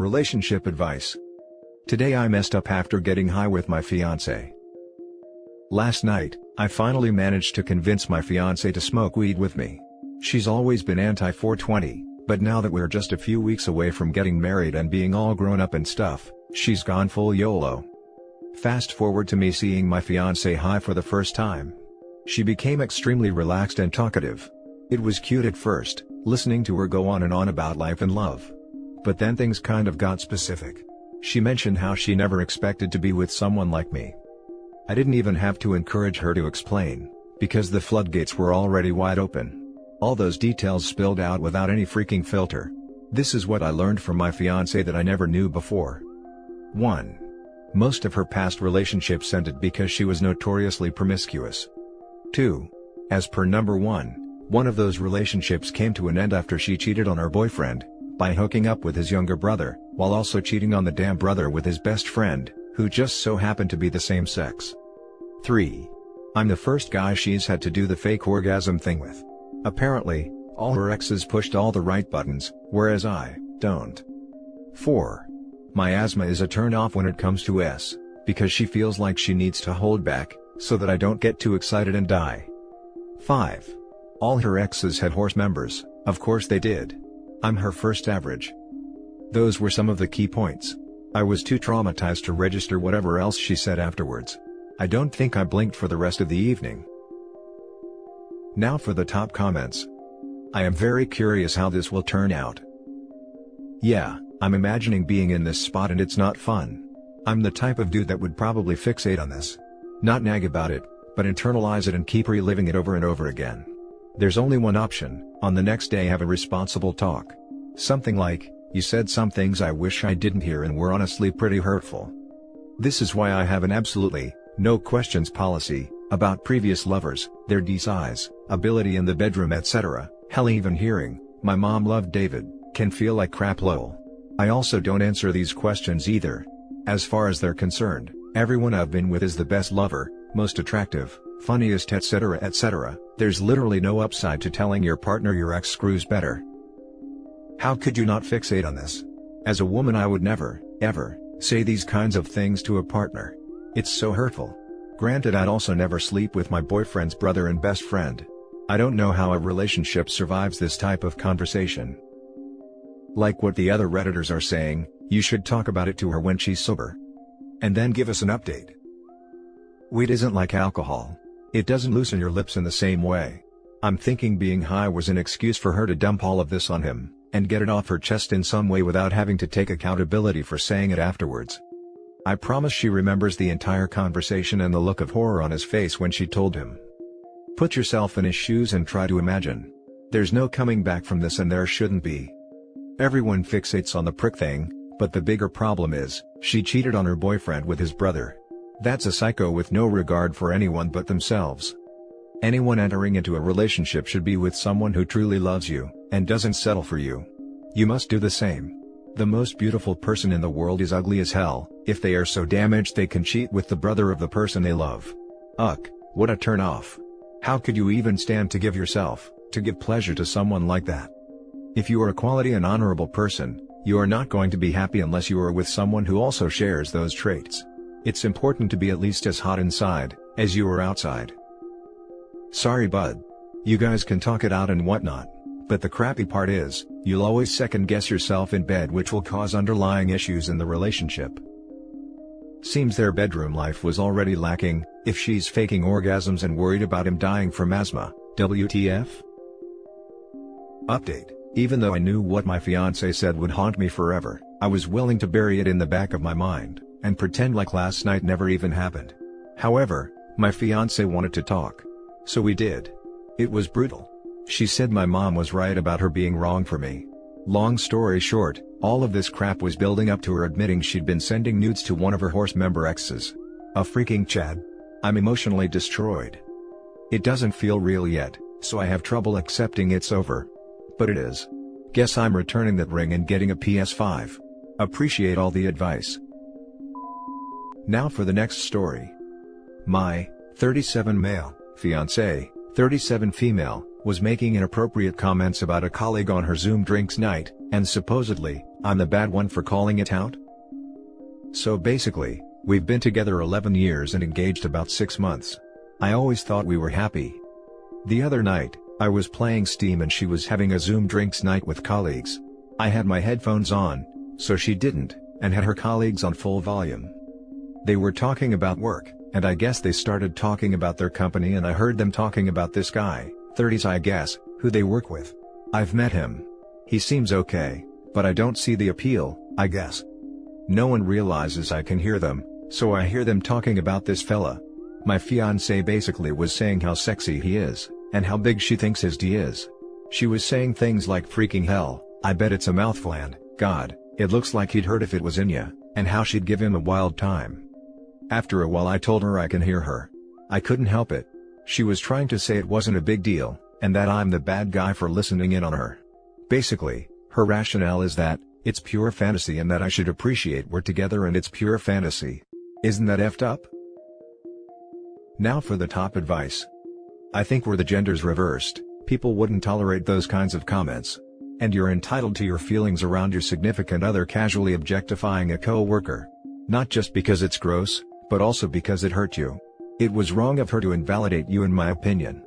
Relationship advice. Today I messed up after getting high with my fiancé. Last night, I finally managed to convince my fiancé to smoke weed with me. She's always been anti-420, but now that we're just a few weeks away from getting married and being all grown up and stuff, she's gone full YOLO. Fast forward to me seeing my fiancé high for the first time. She became extremely relaxed and talkative. It was cute at first, listening to her go on and on about life and love. But then things kind of got specific. She mentioned how she never expected to be with someone like me. I didn't even have to encourage her to explain, because the floodgates were already wide open. All those details spilled out without any freaking filter. This is what I learned from my fiancé that I never knew before. 1. Most of her past relationships ended because she was notoriously promiscuous. 2. As per number 1, one of those relationships came to an end after she cheated on her boyfriend by hooking up with his younger brother, while also cheating on the damn brother with his best friend, who just so happened to be the same sex. 3. I'm the first guy she's had to do the fake orgasm thing with. Apparently, all her exes pushed all the right buttons, whereas I don't. 4. My asthma is a turn off when it comes to S, because she feels like she needs to hold back, so that I don't get too excited and die. 5. All her exes had horse members, of course they did. I'm her first average. Those were some of the key points. I was too traumatized to register whatever else she said afterwards. I don't think I blinked for the rest of the evening. Now for the top comments. I am very curious how this will turn out. Yeah, I'm imagining being in this spot and it's not fun. I'm the type of dude that would probably fixate on this. Not nag about it, but internalize it and keep reliving it over and over again. There's only one option: on the next day have a responsible talk. Something like, "You said some things I wish I didn't hear and were honestly pretty hurtful." This is why I have an absolutely, no questions policy, about previous lovers, their size, ability in the bedroom etc. Hell, even hearing, "My mom loved David," can feel like crap lol. I also don't answer these questions either. As far as they're concerned, everyone I've been with is the best lover, most attractive, funniest etc. etc. There's literally no upside to telling your partner your ex screws better. How could you not fixate on this? As a woman I would never, ever, say these kinds of things to a partner. It's so hurtful. Granted, I'd also never sleep with my boyfriend's brother and best friend. I don't know how a relationship survives this type of conversation. Like what the other Redditors are saying, you should talk about it to her when she's sober. And then give us an update. Weed isn't like alcohol. It doesn't loosen your lips in the same way. I'm thinking being high was an excuse for her to dump all of this on him, and get it off her chest in some way without having to take accountability for saying it afterwards. I promise she remembers the entire conversation and the look of horror on his face when she told him. Put yourself in his shoes and try to imagine. There's no coming back from this, and there shouldn't be. Everyone fixates on the prick thing, but the bigger problem is, she cheated on her boyfriend with his brother. That's a psycho with no regard for anyone but themselves. Anyone entering into a relationship should be with someone who truly loves you, and doesn't settle for you. You must do the same. The most beautiful person in the world is ugly as hell, if they are so damaged they can cheat with the brother of the person they love. Ugh, what a turn off. How could you even stand to give yourself, to give pleasure to someone like that? If you are a quality and honorable person, you are not going to be happy unless you are with someone who also shares those traits. It's important to be at least as hot inside, as you are outside. Sorry bud. You guys can talk it out and whatnot, but the crappy part is, you'll always second guess yourself in bed, which will cause underlying issues in the relationship. Seems their bedroom life was already lacking, if she's faking orgasms and worried about him dying from asthma. WTF? Update. Even though I knew what my fiancé said would haunt me forever, I was willing to bury it in the back of my mind, and pretend like last night never even happened. However, my fiancé wanted to talk. So we did. It was brutal. She said my mom was right about her being wrong for me. Long story short, all of this crap was building up to her admitting she'd been sending nudes to one of her horse member exes. A freaking Chad. I'm emotionally destroyed. It doesn't feel real yet, so I have trouble accepting it's over. But it is. Guess I'm returning that ring and getting a PS5. Appreciate all the advice. Now for the next story. My 37 male fiancé, 37 female, was making inappropriate comments about a colleague on her Zoom drinks night, and supposedly, I'm the bad one for calling it out? So basically, we've been together 11 years and engaged about 6 months. I always thought we were happy. The other night, I was playing Steam and she was having a Zoom drinks night with colleagues. I had my headphones on, so she didn't, and had her colleagues on full volume. They were talking about work, and I guess they started talking about their company and I heard them talking about this guy, 30s I guess, who they work with. I've met him. He seems okay, but I don't see the appeal, I guess. No one realizes I can hear them, so I hear them talking about this fella. My fiancée basically was saying how sexy he is, and how big she thinks his D is. She was saying things like freaking hell, I bet it's a mouthful and, God, it looks like he'd hurt if it was in ya, and how she'd give him a wild time. After a while I told her I can hear her. I couldn't help it. She was trying to say it wasn't a big deal, and that I'm the bad guy for listening in on her. Basically, her rationale is that, it's pure fantasy and that I should appreciate we're together and it's pure fantasy. Isn't that effed up? Now for the top advice. I think were the genders reversed, people wouldn't tolerate those kinds of comments. And you're entitled to your feelings around your significant other casually objectifying a co-worker. Not just because it's gross, but also because it hurt you. It was wrong of her to invalidate you in my opinion.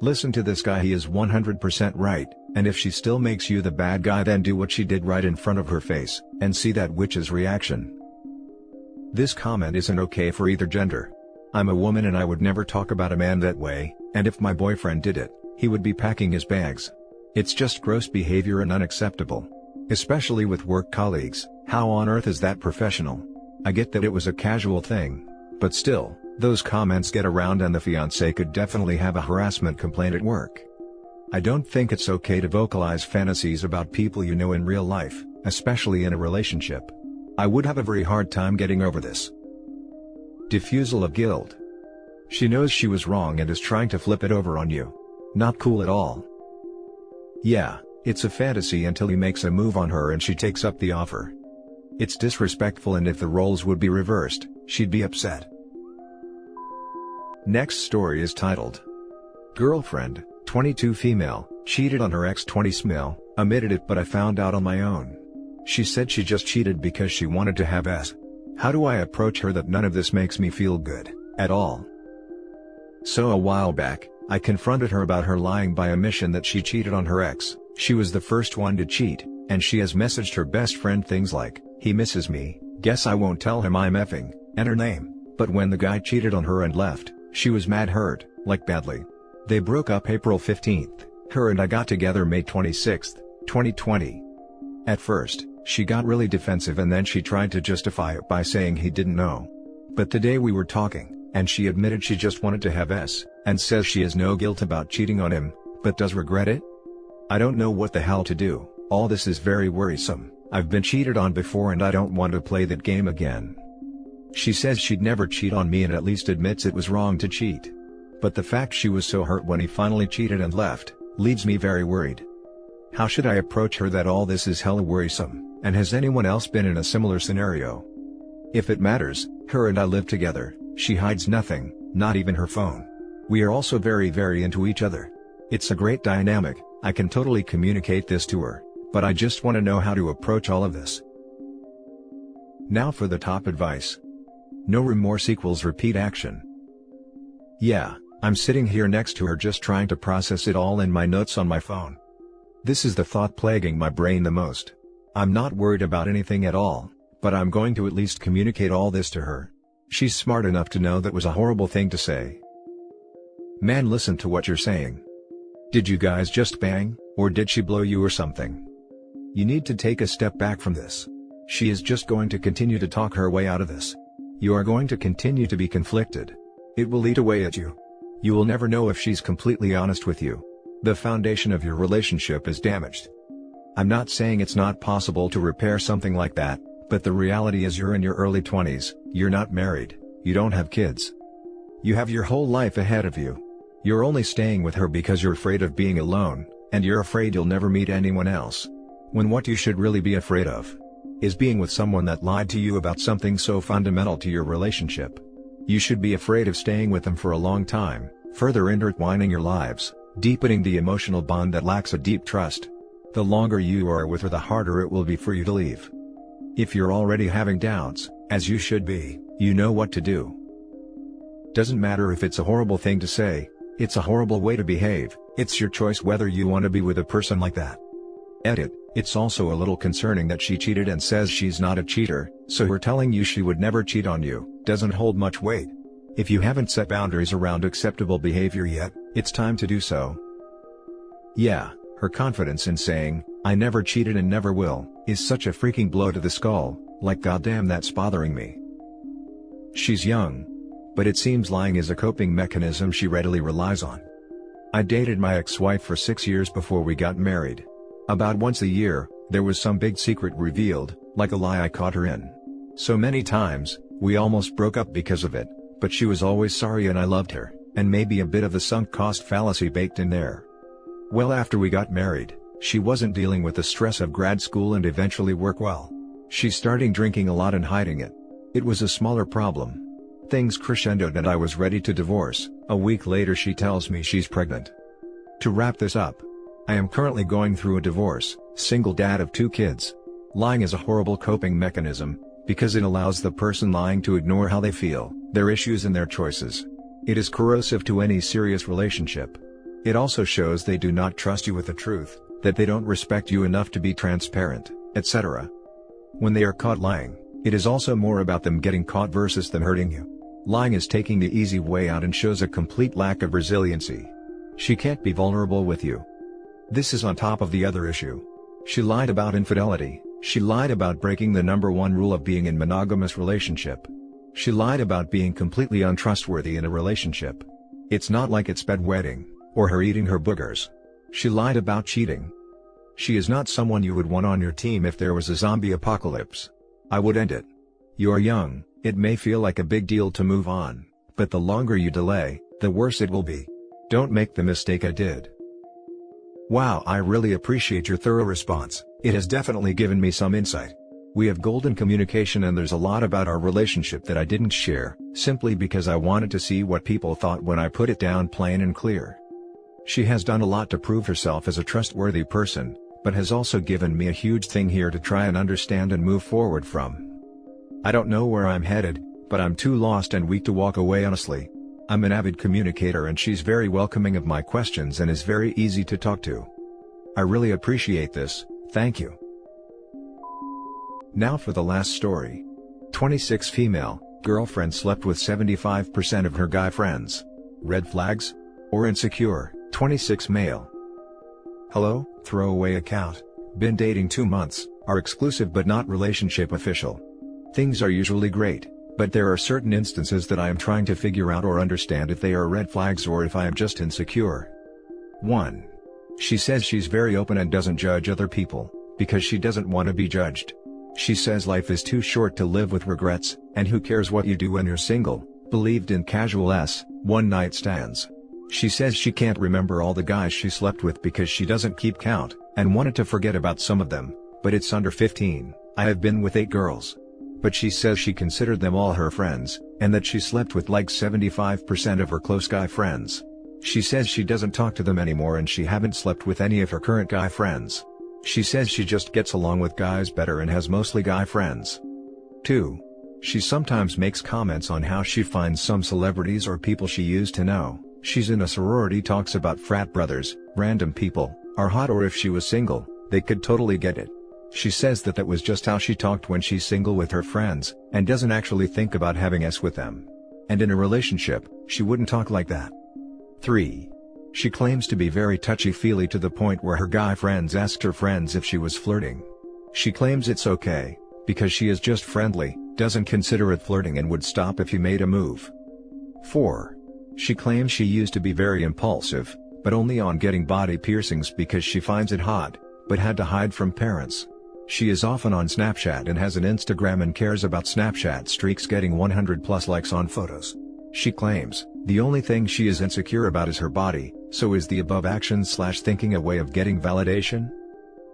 Listen to this guy, he is 100% right, and if she still makes you the bad guy then do what she did right in front of her face, and see that witch's reaction. This comment isn't okay for either gender. I'm a woman and I would never talk about a man that way, and if my boyfriend did it, he would be packing his bags. It's just gross behavior and unacceptable. Especially with work colleagues, how on earth is that professional? I get that it was a casual thing, but still, those comments get around and the fiancé could definitely have a harassment complaint at work. I don't think it's okay to vocalize fantasies about people you know in real life, especially in a relationship. I would have a very hard time getting over this. Diffusal of guilt. She knows she was wrong and is trying to flip it over on you. Not cool at all. Yeah, it's a fantasy until he makes a move on her and she takes up the offer. It's disrespectful, and if the roles would be reversed, she'd be upset. Next story is titled, Girlfriend, 22 female, cheated on her ex 20 male, omitted it but I found out on my own. She said she just cheated because she wanted to have s. How do I approach her that none of this makes me feel good, at all? So a while back, I confronted her about her lying by omission that she cheated on her ex. She was the first one to cheat, and she has messaged her best friend things like, he misses me, guess I won't tell him I'm effing, and her name. But when the guy cheated on her and left, she was mad, hurt, like badly. They broke up April 15th, her and I got together May 26th, 2020. At first, she got really defensive and then she tried to justify it by saying he didn't know. But today we were talking, and she admitted she just wanted to have s, and says she has no guilt about cheating on him, but does regret it? I don't know what the hell to do. All this is very worrisome. I've been cheated on before and I don't want to play that game again. She says she'd never cheat on me and at least admits it was wrong to cheat. But the fact she was so hurt when he finally cheated and left, leaves me very worried. How should I approach her that all this is hella worrisome, and has anyone else been in a similar scenario? If it matters, her and I live together, she hides nothing, not even her phone. We are also very into each other. It's a great dynamic, I can totally communicate this to her, but I just want to know how to approach all of this. Now for the top advice. No remorse equals repeat action. Yeah, I'm sitting here next to her just trying to process it all in my notes on my phone. This is the thought plaguing my brain the most. I'm not worried about anything at all, but I'm going to at least communicate all this to her. She's smart enough to know that was a horrible thing to say. Man, listen to what you're saying. Did you guys just bang, or did she blow you or something? You need to take a step back from this. She is just going to continue to talk her way out of this. You are going to continue to be conflicted. It will eat away at you. You will never know if she's completely honest with you. The foundation of your relationship is damaged. I'm not saying it's not possible to repair something like that, but the reality is you're in your early 20s, you're not married, you don't have kids. You have your whole life ahead of you. You're only staying with her because you're afraid of being alone, and you're afraid you'll never meet anyone else. When what you should really be afraid of is being with someone that lied to you about something so fundamental to your relationship. You should be afraid of staying with them for a long time, further intertwining your lives, deepening the emotional bond that lacks a deep trust. The longer you are with her, the harder it will be for you to leave. If you're already having doubts, as you should be, you know what to do. Doesn't matter if it's a horrible thing to say, it's a horrible way to behave, it's your choice whether you want to be with a person like that. Edit, it's also a little concerning that she cheated and says she's not a cheater, so her telling you she would never cheat on you, doesn't hold much weight. If you haven't set boundaries around acceptable behavior yet, it's time to do so. Yeah, her confidence in saying, "I never cheated and never will," is such a freaking blow to the skull, like goddamn that's bothering me. She's young. But it seems lying is a coping mechanism she readily relies on. I dated my ex-wife for 6 years before we got married. About once a year, there was some big secret revealed, like a lie I caught her in. So many times, we almost broke up because of it, but she was always sorry and I loved her, and maybe a bit of the sunk cost fallacy baked in there. Well, after we got married, she wasn't dealing with the stress of grad school and eventually work well. She's starting drinking a lot and hiding it. It was a smaller problem. Things crescendoed and I was ready to divorce. A week later she tells me she's pregnant. To wrap this up, I am currently going through a divorce, single dad of 2 kids. Lying is a horrible coping mechanism, because it allows the person lying to ignore how they feel, their issues and their choices. It is corrosive to any serious relationship. It also shows they do not trust you with the truth, that they don't respect you enough to be transparent, etc. When they are caught lying, it is also more about them getting caught versus them hurting you. Lying is taking the easy way out and shows a complete lack of resiliency. She can't be vulnerable with you. This is on top of the other issue. She lied about infidelity, she lied about breaking the #1 rule of being in monogamous relationship. She lied about being completely untrustworthy in a relationship. It's not like it's bedwetting, or her eating her boogers. She lied about cheating. She is not someone you would want on your team if there was a zombie apocalypse. I would end it. You are young. It may feel like a big deal to move on, but the longer you delay, the worse it will be. Don't make the mistake I did. Wow, I really appreciate your thorough response. It has definitely given me some insight. We have golden communication and there's a lot about our relationship that I didn't share, simply because I wanted to see what people thought when I put it down plain and clear. She has done a lot to prove herself as a trustworthy person, but has also given me a huge thing here to try and understand and move forward from. I don't know where I'm headed, but I'm too lost and weak to walk away honestly. I'm an avid communicator and she's very welcoming of my questions and is very easy to talk to. I really appreciate this, thank you. Now for the last story. 26 female, girlfriend slept with 75% of her guy friends. Red flags? Or insecure? 26 male. Hello, throwaway account. Been dating 2 months, are exclusive but not relationship official. Things are usually great, but there are certain instances that I am trying to figure out or understand if they are red flags or if I am just insecure. 1. She says she's very open and doesn't judge other people, because she doesn't want to be judged. She says life is too short to live with regrets, and who cares what you do when you're single, believed in casual one-night stands. She says she can't remember all the guys she slept with because she doesn't keep count, and wanted to forget about some of them, but it's under 15, I have been with 8 girls. But she says she considered them all her friends, and that she slept with like 75% of her close guy friends. She says she doesn't talk to them anymore and she haven't slept with any of her current guy friends. She says she just gets along with guys better and has mostly guy friends. 2. She sometimes makes comments on how she finds some celebrities or people she used to know, she's in a sorority, talks about frat brothers, random people, are hot, or if she was single, they could totally get it. She says that was just how she talked when she's single with her friends, and doesn't actually think about having sex with them. And in a relationship, she wouldn't talk like that. 3. She claims to be very touchy-feely to the point where her guy friends asked her friends if she was flirting. She claims it's okay, because she is just friendly, doesn't consider it flirting and would stop if you made a move. 4. She claims she used to be very impulsive, but only on getting body piercings because she finds it hot, but had to hide from parents. She is often on Snapchat and has an Instagram and cares about Snapchat streaks getting 100+ likes on photos. She claims, the only thing she is insecure about is her body, so is the above action/thinking a way of getting validation?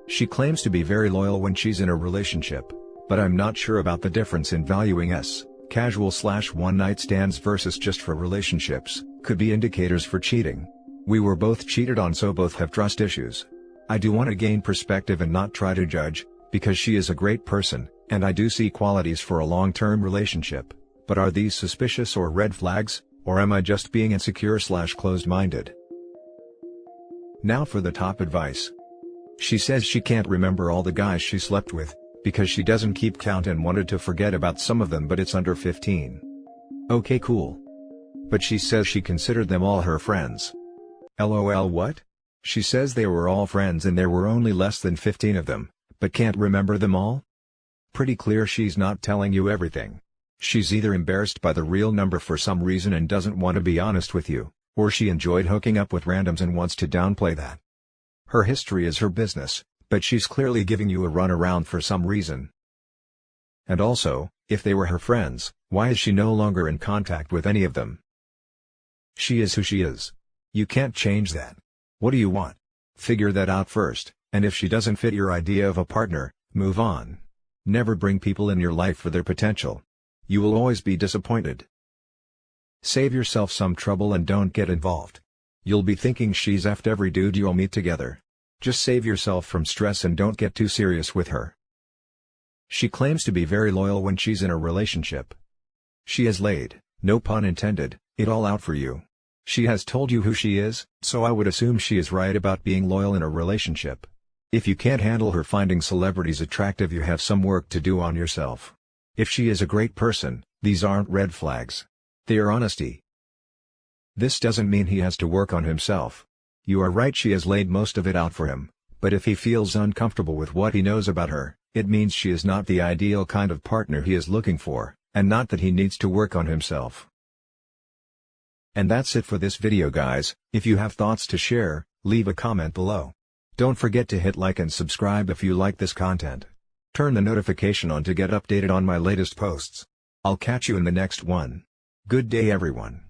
She claims to be very loyal when she's in a relationship, but I'm not sure about the difference in valuing casual/one-night stands versus just for relationships, could be indicators for cheating. We were both cheated on, so both have trust issues. I do want to gain perspective and not try to judge, because she is a great person, and I do see qualities for a long-term relationship, but are these suspicious or red flags, or am I just being insecure/closed-minded? Now for the top advice. She says she can't remember all the guys she slept with, because she doesn't keep count and wanted to forget about some of them, but it's under 15. Okay, cool. But she says she considered them all her friends. LOL, what? She says they were all friends and there were only less than 15 of them, but can't remember them all? Pretty clear she's not telling you everything. She's either embarrassed by the real number for some reason and doesn't want to be honest with you, or she enjoyed hooking up with randoms and wants to downplay that. Her history is her business, but she's clearly giving you a runaround for some reason. And also, if they were her friends, why is she no longer in contact with any of them? She is who she is. You can't change that. What do you want? Figure that out first, and if she doesn't fit your idea of a partner, move on. Never bring people in your life for their potential. You will always be disappointed. Save yourself some trouble and don't get involved. You'll be thinking she's effed every dude you'll meet together. Just save yourself from stress and don't get too serious with her. She claims to be very loyal when she's in a relationship. She has laid, no pun intended, it all out for you. She has told you who she is, so I would assume she is right about being loyal in a relationship. If you can't handle her finding celebrities attractive, you have some work to do on yourself. If she is a great person, these aren't red flags. They are honesty. This doesn't mean he has to work on himself. You are right, she has laid most of it out for him, but if he feels uncomfortable with what he knows about her, it means she is not the ideal kind of partner he is looking for, and not that he needs to work on himself. And that's it for this video, guys. If you have thoughts to share, leave a comment below. Don't forget to hit like and subscribe if you like this content. Turn the notification on to get updated on my latest posts. I'll catch you in the next one. Good day, everyone.